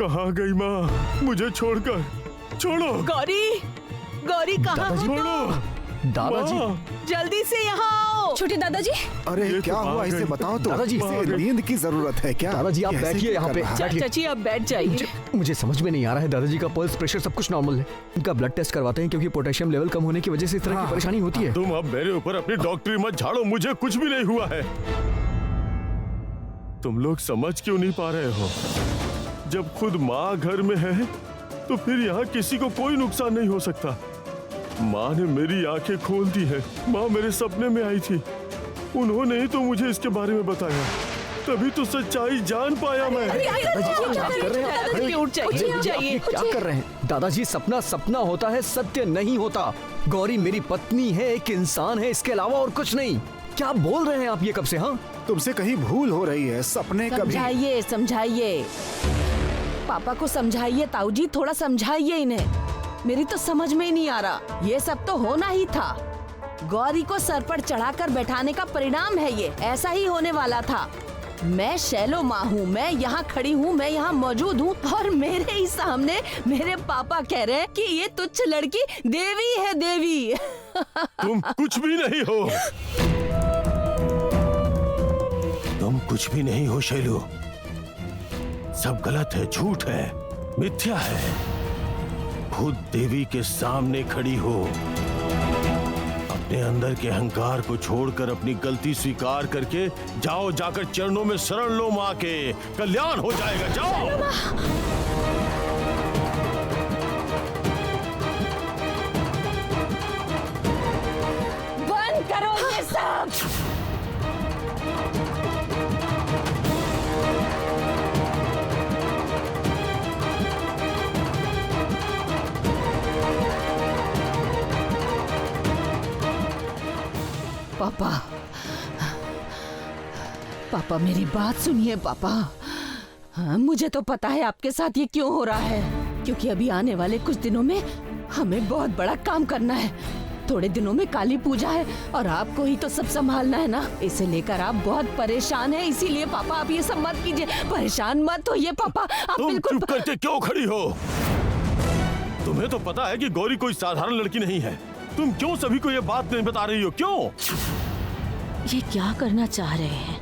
कहाँ गई माँ? मुझे छोड़कर, छोड़ो। गौरी, गौरी कहाँ? छोड़ो दादाजी, जल्दी से यहाँ आओ। छोटे दादाजी, अरे क्या हुआ, इसे बताओ तो। दादाजी, इसे नींद की जरूरत है क्या? दादाजी आप ऐसे बैठिए क्यों यहाँ कर पे। रहा है? बैठिए। चाची आप बैठ जाइए। मुझे समझ में नहीं आ रहा है, दादाजी का पल्स, प्रेशर सब कुछ नॉर्मल है। इनका ब्लड टेस्ट करवाते हैं क्योंकि पोटेशियम लेवल कम होने की वजह से इस तरह की परेशानी होती है। तुम अब मेरे ऊपर अपनी डॉक्टरी मत झाड़ो, मुझे कुछ भी नहीं हुआ है। तुम लोग समझ क्यों नहीं पा रहे हो? जब खुद माँ घर में है तो फिर यहाँ किसी को कोई नुकसान नहीं हो सकता। माँ ने मेरी आंखें खोल दी है। माँ मेरे सपने में आई थी, उन्होंने ही तो मुझे इसके बारे में बताया, तभी तो सच्चाई जान पाया मैं। क्या कर रहे हैं? दादाजी उठ जाइए, उठ जाइए। क्या कर रहे हैं दादाजी? सपना सपना होता है, सत्य नहीं होता। गौरी मेरी पत्नी है, एक इंसान है, इसके अलावा और कुछ नहीं। क्या बोल रहे हैं आप ये कब से? हाँ, तुमसे कहीं भूल हो रही है। सपने कभी समझाइए समझाइए, पापा को समझाइए। ताऊ जी थोड़ा समझाइए इन्हें, मेरी तो समझ में ही नहीं आ रहा। ये सब तो होना ही था, गौरी को सर पर चढ़ाकर बैठाने का परिणाम है ये। ऐसा ही होने वाला था। मैं शैलो माँ हूँ, मैं यहाँ खड़ी हूँ, मैं यहाँ मौजूद हूँ और मेरे ही सामने मेरे पापा कह रहे हैं कि ये तुच्छ लड़की देवी है, देवी। तुम कुछ भी नहीं हो, तुम कुछ भी नहीं हो शैलू। सब गलत है, झूठ है, मिथ्या है। खुद देवी के सामने खड़ी हो, अपने अंदर के अहंकार को छोड़कर अपनी गलती स्वीकार करके जाओ, जाकर चरणों में शरण लो माँ के, कल्याण हो जाएगा। जाओ। बंद करो ये सब। पापा, पापा मेरी बात सुनिए पापा। हाँ, मुझे तो पता है आपके साथ ये क्यों हो रहा है, क्योंकि अभी आने वाले कुछ दिनों में हमें बहुत बड़ा काम करना है। थोड़े दिनों में काली पूजा है और आपको ही तो सब संभालना है ना। इसे लेकर आप बहुत परेशान हैं, इसीलिए पापा आप ये सब मत कीजिए। परेशान मत होइए पापा, आप तुम बिल्कुल चुप करके क्यों खड़ी हो? तुम्हें तो पता है कि गौरी कोई साधारण लड़की नहीं है। तुम क्यों सभी को ये बात नहीं बता रही हो? क्यों? ये क्या करना चाह रहे हैं?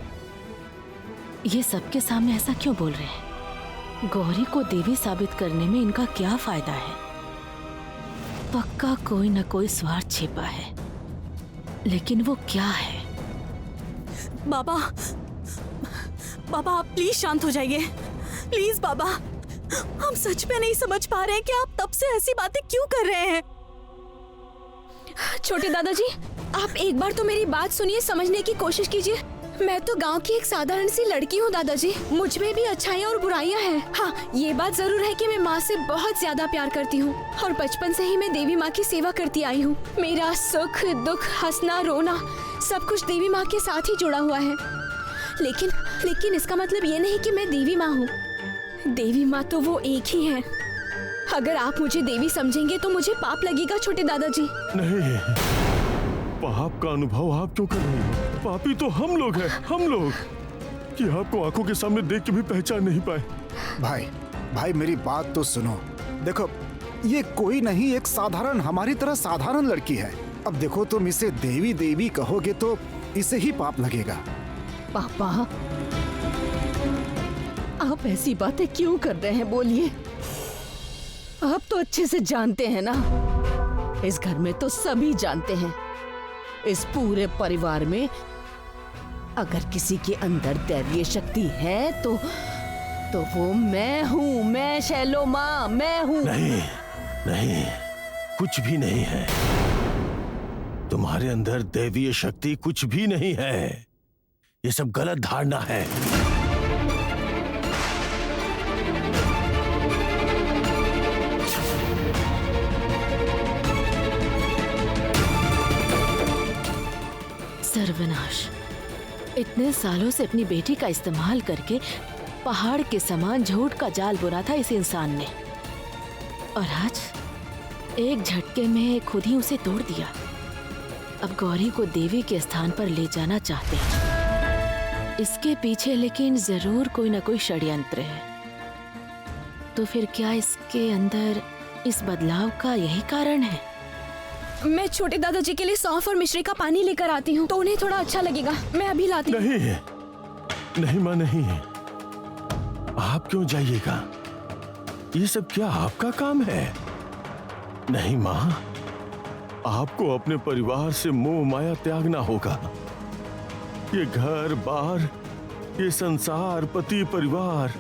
ये सबके सामने ऐसा क्यों बोल रहे हैं? गौरी को देवी साबित करने में इनका क्या फायदा है? पक्का कोई न कोई स्वार्थ छिपा है, लेकिन वो क्या है? बाबा, बाबा आप प्लीज शांत हो जाइए, प्लीज बाबा। हम सच में नहीं समझ पा रहे हैं कि आप तब से ऐसी बातें क्यों कर रहे हैं। छोटे दादाजी, आप एक बार तो मेरी बात सुनिए, समझने की कोशिश कीजिए। मैं तो गांव की एक साधारण सी लड़की हूँ दादाजी, मुझ में भी अच्छाइयाँ और बुराइयाँ हैं। हाँ, ये बात जरूर है कि मैं माँ से बहुत ज्यादा प्यार करती हूँ और बचपन से ही मैं देवी माँ की सेवा करती आई हूँ। मेरा सुख दुख, हंसना रोना सब कुछ देवी माँ के साथ ही जुड़ा हुआ है। लेकिन इसका मतलब ये नहीं कि मैं देवी माँ हूँ। देवी माँ तो वो एक ही है। अगर आप मुझे देवी समझेंगे तो मुझे पाप लगेगा छोटे दादाजी। नहीं, पाप का अनुभव आप क्यों कर रही हो? पापी तो हम लोग हैं, हम लोग, कि आपको आंखों के सामने देख के भी पहचान नहीं पाए। भाई मेरी बात तो सुनो। देखो, ये कोई नहीं, एक साधारण, हमारी तरह साधारण लड़की है। अब देखो, तुम इसे देवी देवी कहोगे तो इसे ही पाप लगेगा। पापा, आप ऐसी बातें क्यों कर रहे हैं? बोलिए। आप तो अच्छे से जानते हैं ना, इस घर में तो सभी जानते हैं, इस पूरे परिवार में अगर किसी के अंदर दैवीय शक्ति है तो वो मैं हूँ। मैं शैलो माँ, मैं हूँ। नहीं नहीं, कुछ भी नहीं है। तुम्हारे अंदर दैवीय शक्ति कुछ भी नहीं है। ये सब गलत धारणा है। सर्वनाश, इतने सालों से अपनी बेटी का इस्तेमाल करके पहाड़ के समान झूठ का जाल बुना था इस इंसान ने, और आज एक झटके में खुद ही उसे तोड़ दिया। अब गौरी को देवी के स्थान पर ले जाना चाहते हैं। इसके पीछे लेकिन जरूर कोई ना कोई षड्यंत्र है। तो फिर क्या इसके अंदर इस बदलाव का यही कारण है? मैं छोटे दादाजी के लिए सौंफ और मिश्री का पानी लेकर आती हूँ, तो उन्हें थोड़ा अच्छा लगेगा। मैं अभी लाती हूँ। नहीं, नहीं माँ, नहीं। आप क्यों जाइएगा? ये सब क्या आपका काम है? नहीं माँ, आपको अपने परिवार से मोह माया त्यागना होगा। ये घर बार, ये संसार, पति, परिवार,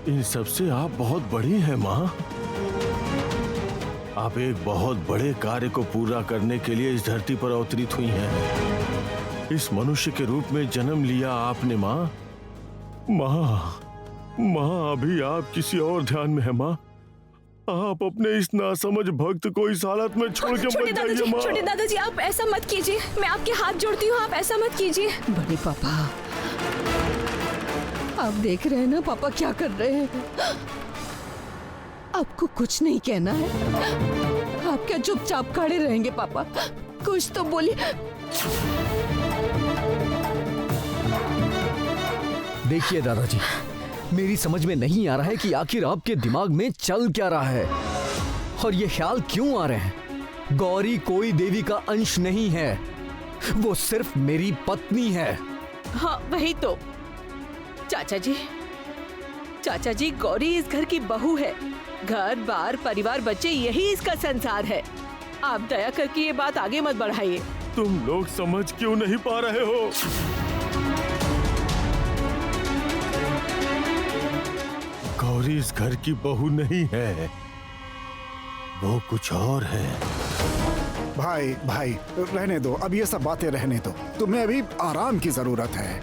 इन सब से आप बहुत बड़ी हैं माँ। आप एक बहुत बड़े कार्य को पूरा करने के लिए इस धरती पर अवतरित हुई हैं। इस मनुष्य के रूप में जन्म लिया आपने माँ। माँ, अभी आप किसी और ध्यान में है माँ। आप अपने इस नासमझ भक्त को इस हालत में छोड़ के मत जाइए माँ। छोटे दादाजी, आप ऐसा मत कीजिए। मैं आपके हाथ जोड़ती हूँ, आप ऐसा मत कीजिए। बड़े पापा, आप देख रहे हैं ना पापा क्या कर रहे हैं। आपको कुछ नहीं कहना है। आप क्या चुपचाप खड़े रहेंगे पापा? कुछ तो बोलिए। देखिए दादाजी, मेरी समझ में नहीं आ रहा है कि आखिर आपके दिमाग में चल क्या रहा है और ये ख्याल क्यों आ रहे हैं। गौरी कोई देवी का अंश नहीं है, वो सिर्फ मेरी पत्नी है। हाँ वही तो। चाचा जी, गौरी इस घर की बहू है। घर बार परिवार बच्चे यही इसका संसार है। आप दया करके ये बात आगे मत बढ़ाइए। तुम लोग समझ क्यों नहीं पा रहे हो? गौरी इस घर की बहू नहीं है, वो कुछ और है। भाई रहने दो, अब ये सब बातें रहने दो। तुम्हें अभी आराम की जरूरत है।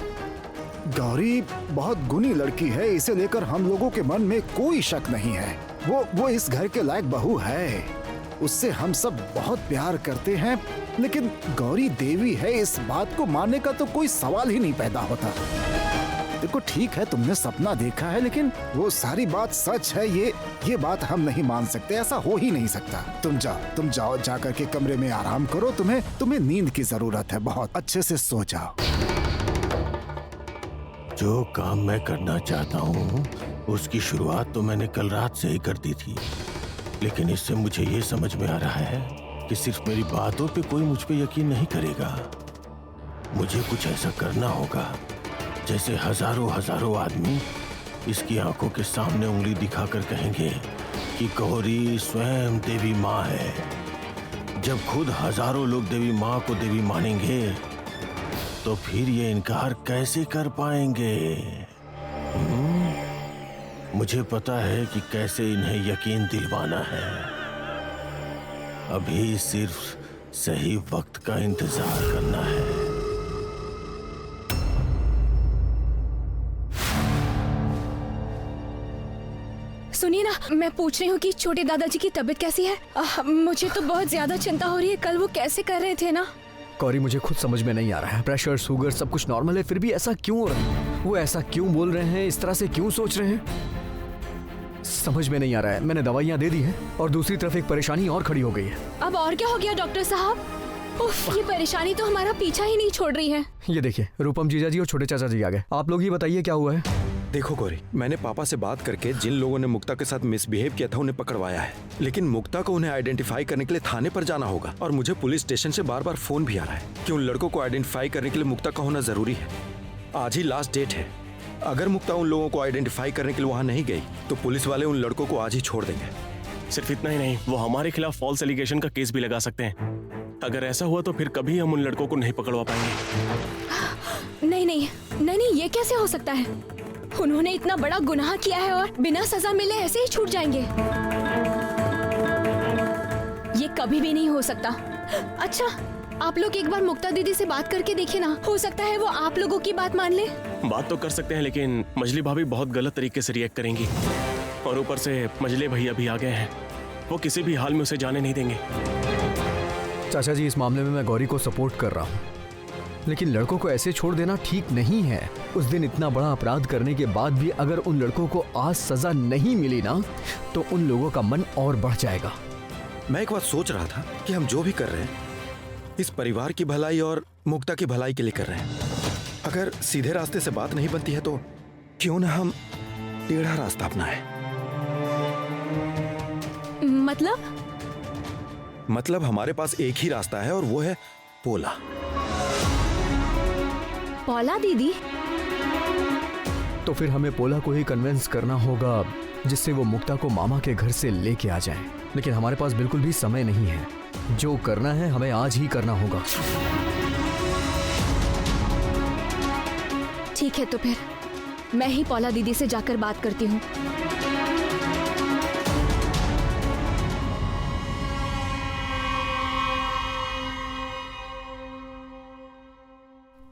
गौरी बहुत गुणी लड़की है, इसे लेकर हम लोगों के मन में कोई शक नहीं है। वो इस घर के लायक बहू है। उससे हम सब बहुत प्यार करते हैं, लेकिन गौरी देवी है, इस बात को मानने का तो कोई सवाल ही नहीं पैदा होता। देखो ठीक है, तुमने सपना देखा है, लेकिन वो सारी बात सच है, ये बात हम नहीं मान सकते। ऐसा हो ही नहीं सकता। तुम जाओ जाकर के कमरे में आराम करो। तुम्हें नींद की जरूरत है, बहुत अच्छे से सो जाओ। जो काम मैं करना चाहता हूँ उसकी शुरुआत तो मैंने कल रात से ही कर दी थी, लेकिन इससे मुझे ये समझ में आ रहा है कि सिर्फ मेरी बातों पे कोई मुझ पे यकीन नहीं करेगा। मुझे कुछ ऐसा करना होगा जैसे हजारों आदमी इसकी आंखों के सामने उंगली दिखाकर कहेंगे कि गौरी स्वयं देवी माँ है। जब खुद हजारों लोग देवी माँ को देवी मानेंगे तो फिर ये इनकार कैसे कर पाएंगे? मुझे पता है कि कैसे इन्हें यकीन दिलवाना है। अभी सिर्फ सही वक्त का इंतजार करना है। सुनिए ना, मैं पूछ रही हूँ कि छोटे दादाजी की तबीयत कैसी है? मुझे तो बहुत ज्यादा चिंता हो रही है। कल वो कैसे कर रहे थे ना? गौरी, मुझे खुद समझ में नहीं आ रहा है। प्रेशर, शुगर सब कुछ नॉर्मल है, फिर भी ऐसा क्यों हो रहा है? वो ऐसा क्यों बोल रहे हैं, इस तरह से क्यों सोच रहे हैं, समझ में नहीं आ रहा है। मैंने दवाइयाँ दे दी है और दूसरी तरफ एक परेशानी और खड़ी हो गई है। अब और क्या हो गया डॉक्टर साहब? उफ, ये परेशानी तो हमारा पीछा ही नहीं छोड़ रही है। ये देखिए, रूपम जीजा जी और छोटे चाचा जी आ गए। आप लोग ही बताइए क्या हुआ है। देखो गौरी, मैंने पापा से बात करके जिन लोगों ने मुक्ता के साथ मिसबिहेव किया था उन्हें पकड़वाया है, लेकिन मुक्ता को उन्हें आइडेंटिफाई करने के लिए थाने पर जाना होगा और मुझे पुलिस स्टेशन से बार बार फोन भी आ रहा है कि उन लड़कों को आइडेंटिफाई करने के लिए मुक्ता का होना जरूरी है। आज ही लास्ट डेट है। अगर मुक्ता उन लोगों को आइडेंटिफाई करने के लिए वहाँ नहीं गई तो पुलिस वाले उन लड़कों को आज ही छोड़ देंगे। सिर्फ इतना ही नहीं, वो हमारे खिलाफ फॉल्स एलिगेशन का केस भी लगा सकते हैं। अगर ऐसा हुआ तो फिर कभी हम उन लड़कों को नहीं पकड़वा पाएंगे। नहीं, ये कैसे हो सकता है? उन्होंने इतना बड़ा गुनाह किया है और बिना सजा मिले ऐसे ही छूट जाएंगे? ये कभी भी नहीं हो सकता। अच्छा, आप लोग एक बार मुक्ता दीदी से बात करके देखिए ना, हो सकता है वो आप लोगों की बात मान ले। बात तो कर सकते हैं, लेकिन मजली भाभी बहुत गलत तरीके से रिएक्ट करेंगी और ऊपर से मजले भैया भी आ गए हैं। वो किसी भी हाल में उसे जाने नहीं देंगे। चाचा जी, इस मामले में मैं गौरी को सपोर्ट कर रहा हूँ, लेकिन लड़कों को ऐसे छोड़ देना ठीक नहीं है। उस दिन इतना बड़ा अपराध करने के बाद भी अगर उन लड़कों को आज सजा नहीं मिली ना, तो उन लोगों का मन और बढ़ जाएगा। मैं एक बात सोच रहा था कि हम जो भी कर रहे हैं इस परिवार की भलाई और मुक्ता की भलाई के लिए कर रहे हैं। अगर सीधे रास्ते से बात नहीं बनती है तो क्यों ना हम टेढ़ा रास्ता अपनाएं। मतलब हमारे पास एक ही रास्ता है और वो है पोला। पौला दीदी? तो फिर हमें पोला को ही कन्विंस करना होगा जिससे वो मुक्ता को मामा के घर से लेके आ जाए। लेकिन हमारे पास बिल्कुल भी समय नहीं है। जो करना है हमें आज ही करना होगा। ठीक है, तो फिर मैं ही पौला दीदी से जाकर बात करती हूँ।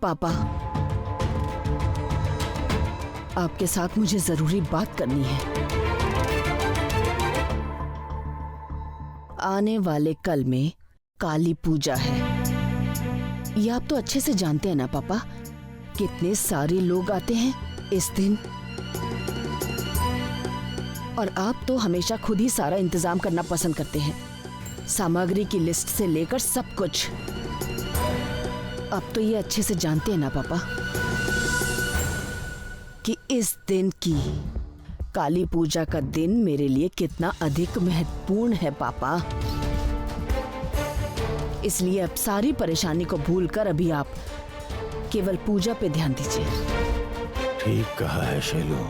पापा, आपके साथ मुझे जरूरी बात करनी है। आने वाले कल में काली पूजा है। ये आप तो अच्छे से जानते हैं ना पापा, कितने सारे लोग आते हैं इस दिन। और आप तो हमेशा खुद ही सारा इंतजाम करना पसंद करते हैं, सामग्री की लिस्ट से लेकर सब कुछ। अब तो ये अच्छे से जानते हैं ना पापा कि इस दिन की काली पूजा का दिन मेरे लिए कितना अधिक महत्वपूर्ण है पापा। इसलिए अब सारी परेशानी को भूलकर अभी आप केवल पूजा पे ध्यान दीजिए। ठीक कहा है शैलू,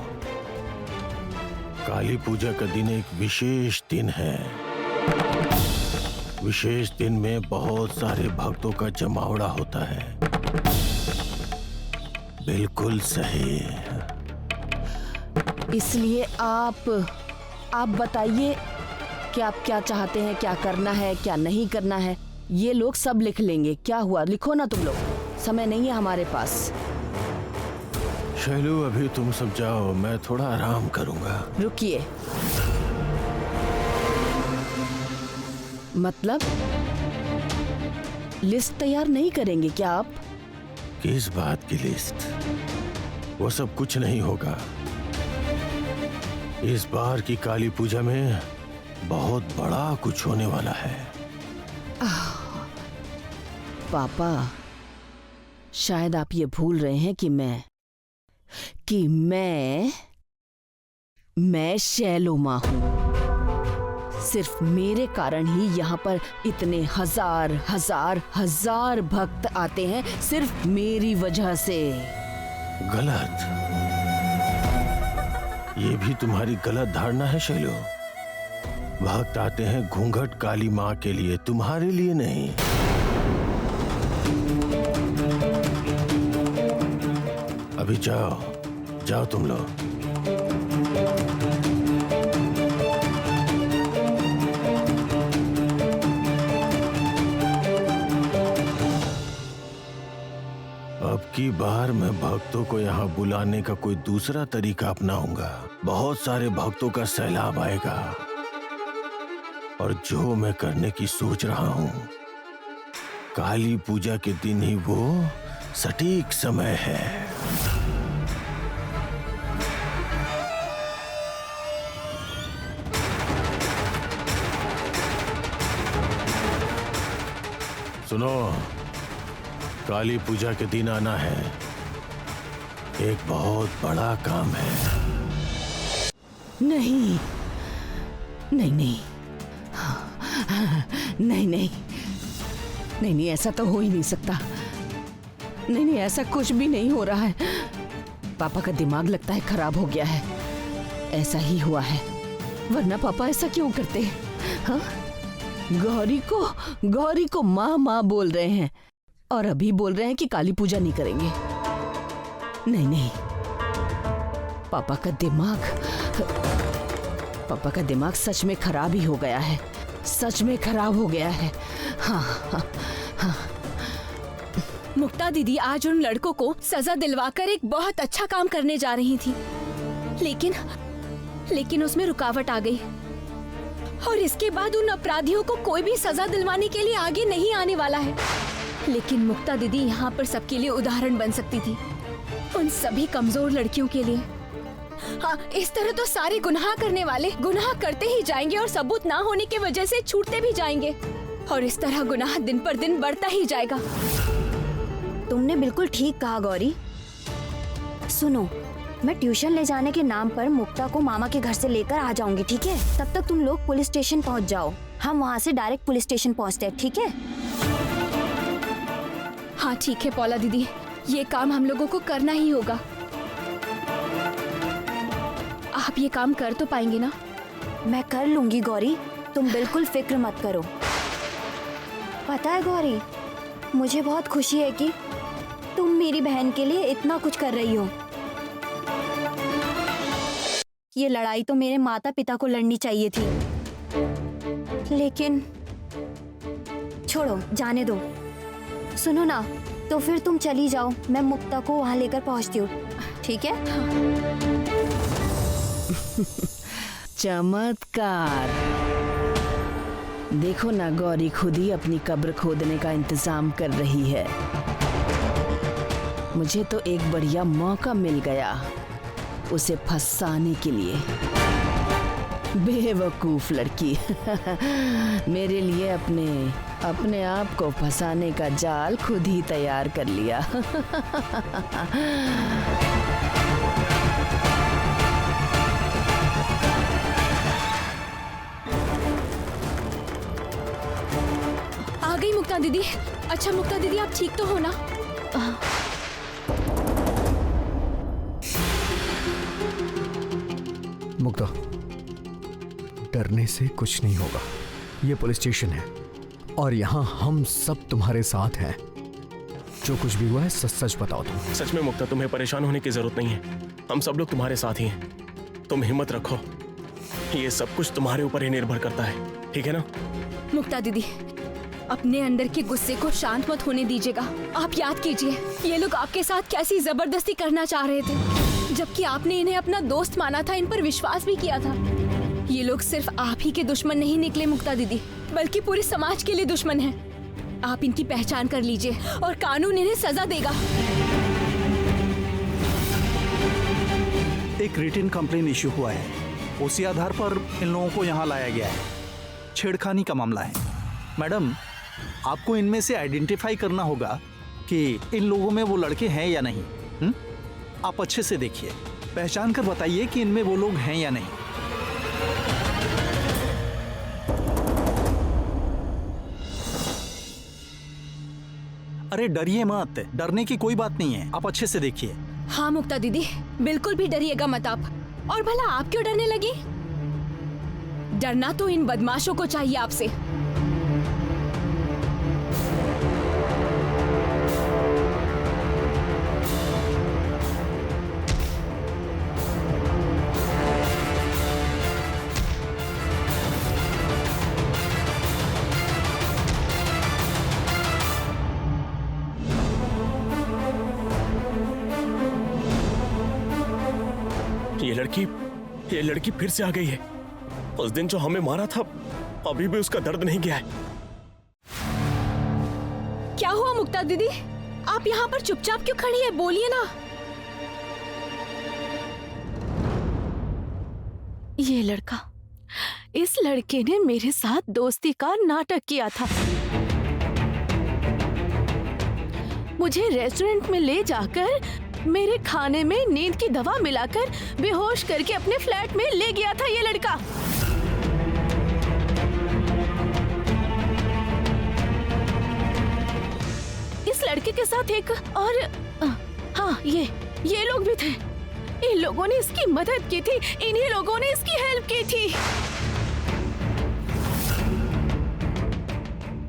काली पूजा का दिन एक विशेष दिन है। विशेष दिन में बहुत सारे भक्तों का जमावड़ा होता है। बिल्कुल सही। इसलिए आप बताइए कि आप क्या चाहते हैं, क्या करना है, क्या नहीं करना है। ये लोग सब लिख लेंगे। क्या हुआ, लिखो ना तुम लोग, समय नहीं है हमारे पास। शैलू अभी तुम सब जाओ, मैं थोड़ा आराम करूंगा। रुकिए, मतलब लिस्ट तैयार नहीं करेंगे क्या आप? किस बात की लिस्ट? वो सब कुछ नहीं होगा। इस बार की काली पूजा में बहुत बड़ा कुछ होने वाला है। पापा, शायद आप ये भूल रहे हैं कि मैं शैलो माँ हूं। सिर्फ मेरे कारण ही यहाँ पर इतने हजार भक्त आते हैं, सिर्फ मेरी वजह से। गलत? ये भी तुम्हारी गलत धारणा है शैलो। भक्त आते हैं घूंघट काली माँ के लिए, तुम्हारे लिए नहीं। अभी जाओ तुम लोग। अब की बार मैं भक्तों को यहाँ बुलाने का कोई दूसरा तरीका अपनाऊंगा। बहुत सारे भक्तों का सैलाब आएगा और जो मैं करने की सोच रहा हूँ, काली पूजा के दिन ही वो सटीक समय है। सुनो, काली पूजा के दिन आना है। एक बहुत बड़ा काम है। नहीं नहीं नहीं नहीं नहीं नहीं नहीं, ऐसा तो हो ही नहीं सकता। नहीं नहीं, ऐसा कुछ भी नहीं हो रहा है। पापा का दिमाग लगता है खराब हो गया है। ऐसा ही हुआ है, वरना पापा ऐसा क्यों करते हैं? हाँ, गौरी को माँ माँ बोल रहे हैं और अभी बोल रहे हैं कि काली पूजा नहीं करेंगे। नहीं नहीं, पापा का दिमाग सच में खराब ही हो गया है, सच में खराब हो गया है। हाँ हाँ हाँ। मुक्ता दीदी आज उन लड़कों को सजा दिलवाकर एक बहुत अच्छा काम करने जा रही थी, लेकिन उसमें रुकावट आ गई और इसके बाद उन अपराधियों को कोई भी सजा दिलवाने के लिए आगे नहीं आने वाला है। लेकिन मुक्ता दीदी यहाँ पर सबके लिए उदाहरण बन सकती थी, उन सभी कमजोर लड़कियों के लिए। हाँ, इस तरह तो सारे गुनाह करने वाले गुनाह करते ही जाएंगे और सबूत ना होने की वजह से छूटते भी जाएंगे और इस तरह गुनाह दिन पर दिन बढ़ता ही जाएगा। तुमने बिल्कुल ठीक कहा गौरी। सुनो, मैं ट्यूशन ले जाने के नाम पर मुक्ता को मामा के घर से लेकर आ जाऊंगी, ठीक है? तब तक तुम लोग पुलिस स्टेशन पहुंच जाओ, हम वहाँ से डायरेक्ट पुलिस स्टेशन पहुँचते हैं, ठीक है? हाँ ठीक है पौला दीदी, ये काम हम लोगों को करना ही होगा। आप ये काम कर तो पाएंगे ना? मैं कर लूंगी गौरी, तुम बिल्कुल फिक्र मत करो। पता है गौरी, मुझे बहुत खुशी है कि तुम मेरी बहन के लिए इतना कुछ कर रही हो। ये लड़ाई तो मेरे माता पिता को लड़नी चाहिए थी, लेकिन छोड़ो, जाने दो। सुनो ना, तो फिर तुम चली जाओ, मैं मुक्ता को वहां लेकर पहुंचती हूँ, ठीक है? चमत्कार। देखो ना, गौरी खुद ही अपनी कब्र खोदने का इंतजाम कर रही है। मुझे तो एक बढ़िया मौका मिल गया उसे फंसाने के लिए। बेवकूफ लड़की। मेरे लिए अपने आप को फंसाने का जाल खुद ही तैयार कर लिया। आ गई मुक्ता दीदी। अच्छा मुक्ता दीदी, आप ठीक तो हो ना? मुक्ता, डरने से कुछ नहीं होगा। ये पुलिस स्टेशन है और यहाँ हम सब तुम्हारे साथ हैं। जो कुछ भी हुआ है सच सच बताओ तुम। सच में मुक्ता, तुम्हें परेशान होने की जरूरत नहीं है, हम सब लोग तुम्हारे साथ ही हैं। तुम हिम्मत रखो, ये सब कुछ तुम्हारे ऊपर ही निर्भर करता है, ठीक है ना? मुक्ता दीदी, अपने अंदर के गुस्से को शांत मत होने दीजिएगा। आप याद कीजिए, ये लोग आपके साथ कैसी जबरदस्ती करना चाह रहे थे, जबकि आपने इन्हें अपना दोस्त माना था, इन पर विश्वास भी किया था। ये लोग सिर्फ आप ही के दुश्मन नहीं निकले मुक्ता दीदी, बल्कि पूरे समाज के लिए दुश्मन हैं। आप इनकी पहचान कर लीजिए और कानून इन्हें सजा देगा। एक रिटन कंप्लेन इश्यू हुआ है, उसी आधार पर इन लोगों को यहाँ लाया गया है। छेड़खानी का मामला है। मैडम, आपको इनमें से आइडेंटिफाई करना होगा कि इन लोगों में वो लड़के हैं या नहीं। आप अच्छे से देखिए, पहचान कर बताइए कि इनमें वो लोग हैं या नहीं। अरे डरिए मत, डरने की कोई बात नहीं है, आप अच्छे से देखिए। हाँ मुक्ता दीदी, बिल्कुल भी डरिएगा मत आप। और भला आप क्यों डरने लगी? डरना तो इन बदमाशों को चाहिए आपसे। ये लड़की फिर से आ गई है। उस दिन जो हमें मारा था, अभी भी उसका दर्द नहीं गया है। क्या हुआ मुक्ता दीदी? आप यहाँ पर चुपचाप क्यों खड़ी है? बोलिए ना। ये लड़का, इस लड़के ने मेरे साथ दोस्ती का नाटक किया था। मुझे रेस्टोरेंट में ले जाकर मेरे खाने में नींद की दवा मिलाकर बेहोश करके अपने फ्लैट में ले गया था ये लड़का। इस लड़के के साथ एक और हाँ, ये लोग भी थे। इन लोगों ने इसकी मदद की थी, इन्हीं लोगों ने इसकी हेल्प की थी।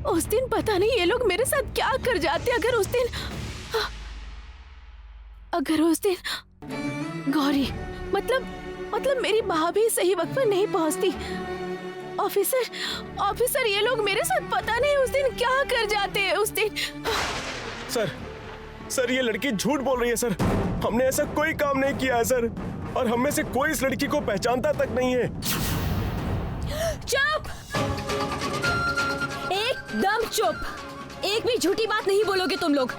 उस दिन पता नहीं ये लोग मेरे साथ क्या कर जाते अगर उस दिन गौरी, मतलब मेरी भाभी सही वक्त पर नहीं पहुंचती। ऑफिसर, ये लोग मेरे साथ पता नहीं उस दिन क्या कर जाते हैं। उस दिन सर, ये लड़की झूठ बोल रही है सर। हमने ऐसा कोई काम नहीं किया है सर, और हम में से कोई इस लड़की को पहचानता तक नहीं है। चुप! एकदम चुप! एक भी झूठी बात नहीं बोलोगे तुम लोग।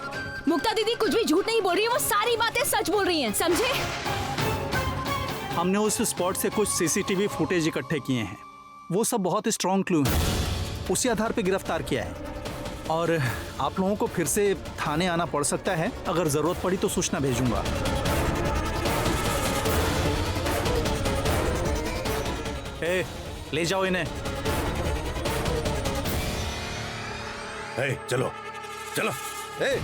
मुक्ता दीदी कुछ भी झूठ नहीं बोल रही है, वो सारी बातें सच बोल रही हैं, समझे? हमने उस स्पॉट से कुछ सीसीटीवी फुटेज इकट्ठे किए हैं, वो सब बहुत स्ट्रॉन्ग क्लू हैं। उसी आधार पे गिरफ्तार किया है। और आप लोगों को फिर से थाने आना पड़ सकता है, अगर जरूरत पड़ी तो सूचना भेजूंगा। ए, ले जाओ इन्हें। चलो चलो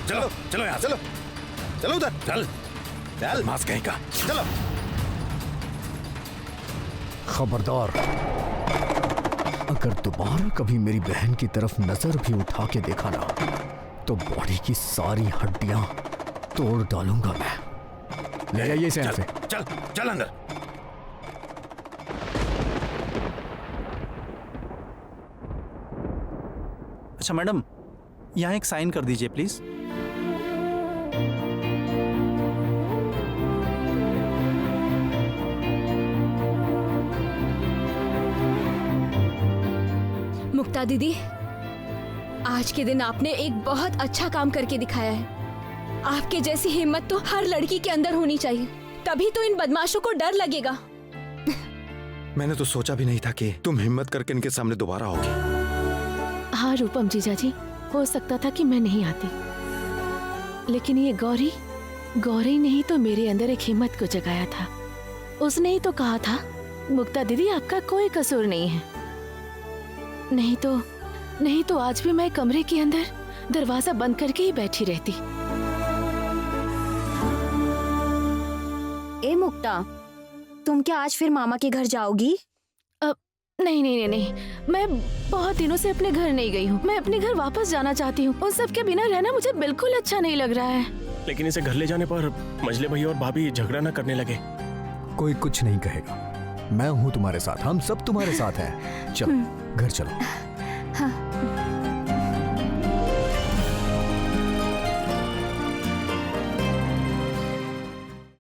चलो चलो यहाँ चलो चलो उधर चल चल मास्क कहीं का चलो। खबरदार, अगर दोबारा कभी मेरी बहन की तरफ नजर भी उठा के देखा ना तो बॉडी की सारी हड्डियां तोड़ डालूंगा मैं। ले जाइए इसे यहाँ से। चल चल अंदर। अच्छा मैडम, यहाँ एक साइन कर दीजिए प्लीज। मुक्ता दीदी, आज के दिन आपने एक बहुत अच्छा काम करके दिखाया है। आपके जैसी हिम्मत तो हर लड़की के अंदर होनी चाहिए, तभी तो इन बदमाशों को डर लगेगा। मैंने तो सोचा भी नहीं था कि तुम हिम्मत करके इनके सामने दोबारा आओगी। हाँ रूपम जीजाजी, हो सकता था कि मैं नहीं आती, लेकिन ये गौरी ने ही तो मेरे अंदर एक हिम्मत को जगाया था। उसने ही तो कहा था मुक्ता दीदी आपका कोई कसूर नहीं है। नहीं तो आज भी मैं कमरे के अंदर दरवाजा बंद करके ही बैठी रहती। ए मुक्ता, तुम क्या आज फिर मामा के घर जाओगी? नहीं, मैं बहुत दिनों से अपने घर नहीं गई हूँ। मैं अपने घर वापस जाना चाहती हूँ। उन सब के बिना रहना मुझे बिल्कुल अच्छा नहीं लग रहा है। लेकिन इसे घर ले जाने पर मजले भैया और भाभी झगड़ा ना करने लगे। कोई कुछ नहीं कहेगा, मैं हूँ तुम्हारे साथ, हम सब तुम्हारे साथ हैं। चलो घर चलो।